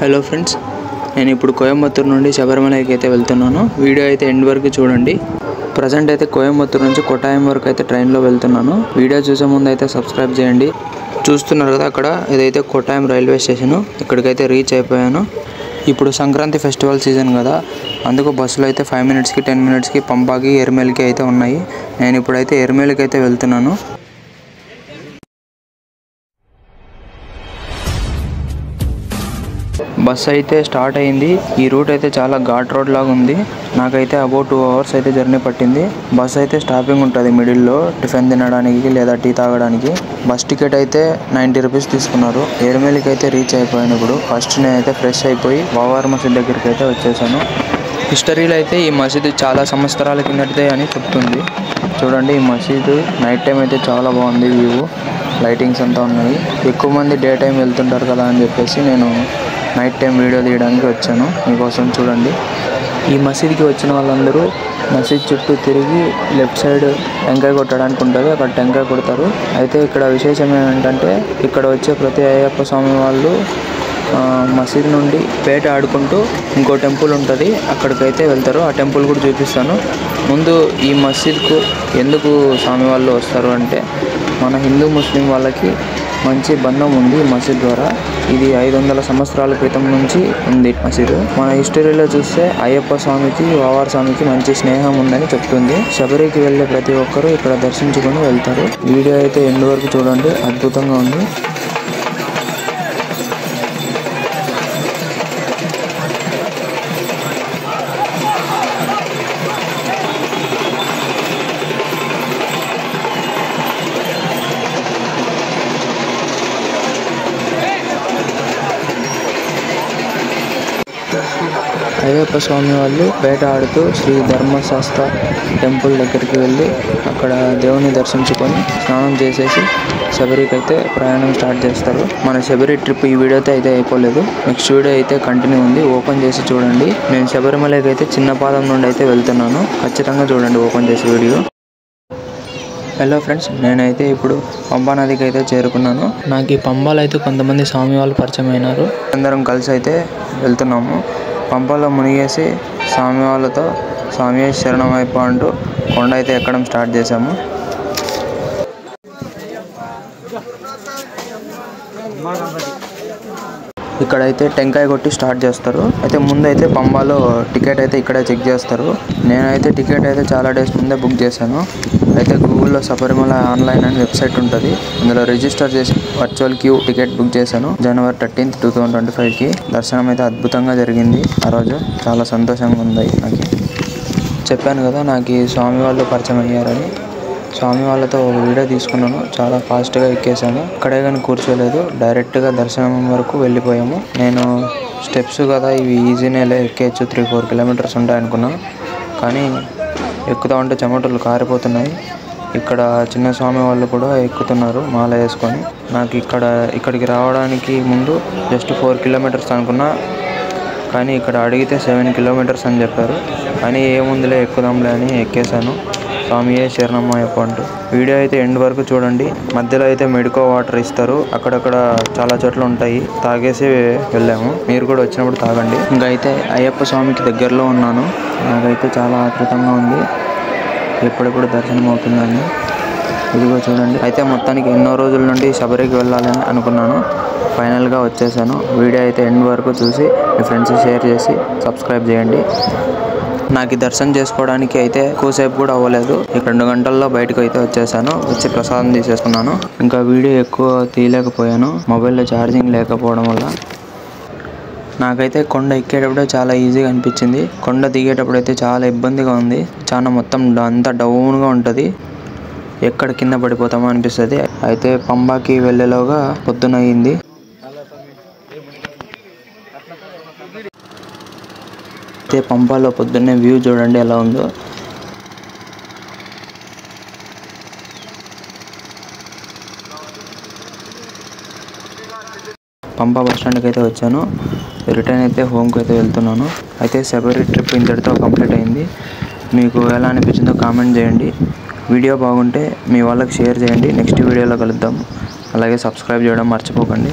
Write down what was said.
Hello friends, నేను ఇప్పుడు కోయంబత్తూరు నుండి శబరిమలకి అయితే వెళ్తున్నాను. వీడియో అయితే ఎండ్ వరకు చూడండి. ప్రజెంట్ అయితే కోయంబత్తూరు నుంచి కొట్టాయం వరకు అయితే ట్రైన్లో వెళ్తున్నాను. వీడియో చూసే ముందు అయితే సబ్స్క్రైబ్ చేయండి. చూస్తున్నారు కదా, అక్కడ ఇదైతే కొట్టాయం రైల్వే స్టేషను. ఇక్కడికైతే రీచ్ అయిపోయాను. ఇప్పుడు సంక్రాంతి ఫెస్టివల్ సీజన్ కదా, అందుకు బస్సులు అయితే 5 మినిట్స్కి 10 మినిట్స్కి పంపాకి ఎర్రమేలికి అయితే ఉన్నాయి. నేను ఇప్పుడైతే ఎర్రమేలికి అయితే వెళ్తున్నాను. బస్ అయితే స్టార్ట్ అయింది. ఈ రూట్ అయితే చాలా ఘాట్ రోడ్ లాగా ఉంది. నాకైతే అబౌట్ 2 అవర్స్ అయితే జర్నీ పట్టింది. బస్ అయితే స్టాపింగ్ ఉంటుంది మిడిల్లో, టిఫిన్ తినడానికి లేదా టీ తాగడానికి. బస్ టికెట్ అయితే 90 రూపీస్ తీసుకున్నారు. ఎర్రమేలికి అయితే రీచ్ అయిపోయాను. ఇప్పుడు ఫస్ట్ నేనైతే ఫ్రెష్ అయిపోయి వావార్ మసీద్ దగ్గరికి అయితే వచ్చేసాను. హిస్టరీలో అయితే ఈ మసీదు చాలా సంవత్సరాల కిందటిదే అని చెప్తుంది. చూడండి, ఈ మసీదు నైట్ టైం అయితే చాలా బాగుంది. వ్యూ, లైటింగ్స్ అంతా ఉన్నాయి. ఎక్కువ మంది డే టైం వెళ్తుంటారు కదా అని చెప్పేసి నేను నైట్ టైం వీడియో తీయడానికి వచ్చాను మీకోసం. చూడండి, ఈ మసీద్కి వచ్చిన వాళ్ళందరూ మసీద్ చుట్టూ తిరిగి లెఫ్ట్ సైడ్ టెంకాయ కొట్టడానికి ఉంటుంది, అక్కడ టెంకాయ కొడతారు. అయితే ఇక్కడ విశేషం ఏంటంటే, ఇక్కడ వచ్చే ప్రతి అయ్యప్ప స్వామి వాళ్ళు మసీద్ నుండి పేట ఆడుకుంటూ ఇంకో టెంపుల్ ఉంటుంది, అక్కడికైతే వెళ్తారు. ఆ టెంపుల్ కూడా చూపిస్తాను. ముందు ఈ మసీద్కు ఎందుకు స్వామి వాళ్ళు వస్తారు అంటే, మన హిందూ ముస్లిం వాళ్ళకి మంచి బంధం ఉంది మసీద్ ద్వారా. ఇది 500 సంవత్సరాల క్రితం నుంచి ఉంది మసీదు. మన హిస్టరీలో చూస్తే అయ్యప్ప స్వామికి వావార్ స్వామికి మంచి స్నేహం ఉందని చెప్తుంది. శబరికి వెళ్ళే ప్రతి ఒక్కరూ ఇక్కడ దర్శించుకొని వెళ్తారు. వీడియో అయితే ఎండ్ వరకు చూడండి, అద్భుతంగా ఉంది. అయ్యప్ప స్వామి వాళ్ళు వేట ఆడుతూ శ్రీ ధర్మశాస్త్ర టెంపుల్ దగ్గరికి వెళ్ళి అక్కడ దేవుని దర్శించుకొని స్నానం చేసేసి శబరికి అయితే ప్రయాణం స్టార్ట్ చేస్తారు. మన శబరి ట్రిప్ ఈ వీడియోతో అయితే అయిపోలేదు. నెక్స్ట్ వీడియో అయితే కంటిన్యూ ఉంది, ఓపెన్ చేసి చూడండి. నేను శబరిమలకి అయితే చిన్న పాదం నుండి అయితే వెళ్తున్నాను. ఖచ్చితంగా చూడండి ఓపెన్ చేసి వీడియో. హలో ఫ్రెండ్స్, నేనైతే ఇప్పుడు పంబా నదికి అయితే చేరుకున్నాను. నాకు ఈ పంబాలో అయితే కొంతమంది స్వామి వాళ్ళు పరిచయం అయినారు. అందరం కలిసి అయితే వెళ్తున్నాము. పంపాలో మునిగేసి స్వామి వాళ్ళతో స్వామి శరణం అయిపో అంటూ కొండ అయితే ఎక్కడం స్టార్ట్ చేసాము. ఇక్కడైతే టెంకాయ కొట్టి స్టార్ట్ చేస్తారు. అయితే ముందైతే పంబాలో టికెట్ అయితే ఇక్కడే చెక్ చేస్తారు. నేనైతే టికెట్ అయితే చాలా డేస్ ముందే బుక్ చేశాను. అయితే గూగుల్లో శబరిమల ఆన్లైన్ అని వెబ్సైట్ ఉంటుంది, అందులో రిజిస్టర్ చేసి వర్చువల్ క్యూ టికెట్ బుక్ చేశాను. జనవరి 13, 2025కి దర్శనం అయితే అద్భుతంగా జరిగింది. ఆ రోజు చాలా సంతోషంగా ఉంది. నాకు చెప్పాను కదా, నాకు ఈ స్వామి వాళ్ళు పరిచయం అయ్యారని. స్వామి వాళ్ళతో ఒక వీడియో తీసుకున్నాను. చాలా ఫాస్ట్గా ఎక్కేసాను. అక్కడే కానీ కూర్చోలేదు, డైరెక్ట్గా దర్శనం వరకు వెళ్ళిపోయాము. నేను స్టెప్స్ కదా, ఇవి ఈజీనేలే ఎక్కేయచ్చు, 3-4 కిలోమీటర్స్ ఉంటాయి అనుకున్నాను. కానీ ఎక్కుతూ ఉంటే చెమటలు కారిపోతున్నాయి. ఇక్కడ చిన్న స్వామి వాళ్ళు కూడా ఎక్కుతున్నారు మాల వేసుకొని. నాకు ఇక్కడికి రావడానికి ముందు జస్ట్ 4 కిలోమీటర్స్ అనుకున్నా, కానీ ఇక్కడ అడిగితే 7 కిలోమీటర్స్ అని చెప్పారు. కానీ ఏముందిలే ఎక్కుదాంలే అని ఎక్కేసాను. స్వామియే శరణమయ్యప్ప అంటూ. వీడియో అయితే ఎండ్ వరకు చూడండి. మధ్యలో అయితే మెడికో వాటర్ ఇస్తారు, అక్కడక్కడ చాలా చోట్ల ఉంటాయి, తాగేసి వెళ్ళాము. మీరు కూడా వచ్చినప్పుడు తాగండి. ఇంకా అయితే అయ్యప్ప స్వామికి దగ్గరలో ఉన్నాను. నాకైతే చాలా ఆతృతంగా ఉంది ఎప్పుడెప్పుడు దర్శనం అవుతుందని. ఇదిగో చూడండి. అయితే మొత్తానికి ఎన్నో రోజుల నుండి శబరికి వెళ్ళాలని అనుకున్నాను, ఫైనల్గా వచ్చేసాను. వీడియో అయితే ఎండ్ వరకు చూసి మీ ఫ్రెండ్స్ షేర్ చేసి సబ్స్క్రైబ్ చేయండి. నాకు దర్శనం చేసుకోవడానికి అయితే ఎక్కువసేపు కూడా అవ్వలేదు. 2 గంటల్లో బయటకు అయితే వచ్చేసాను. వచ్చి ప్రసాదం తీసేసుకున్నాను. ఇంకా వీడియో ఎక్కువ తీయలేకపోయాను, మొబైల్లో ఛార్జింగ్ లేకపోవడం వల్ల. నాకైతే కొండ ఎక్కేటప్పుడే చాలా ఈజీగా అనిపించింది. కొండ దిగేటప్పుడు అయితే చాలా ఇబ్బందిగా ఉంది. చాలా మొత్తం అంతా డౌన్గా ఉంటుంది, ఎక్కడ కింద పడిపోతామో అనిపిస్తుంది. అయితే పంబాకి వెళ్ళేలోగా పొద్దున అయింది. అయితే పంపాలో పొద్దున్నే వ్యూ చూడండి ఎలా ఉందో. పంపా బస్ స్టాండ్కి అయితే వచ్చాను. రిటర్న్ అయితే హోమ్కి అయితే వెళ్తున్నాను. అయితే శబరి ట్రిప్ ఇంతటితో కంప్లీట్ అయింది. మీకు ఎలా అనిపించిందో కామెంట్ చేయండి. వీడియో బాగుంటే మీ వాళ్ళకి షేర్ చేయండి. నెక్స్ట్ వీడియోలో కలుద్దాం. అలాగే సబ్స్క్రైబ్ చేయడం మర్చిపోకండి.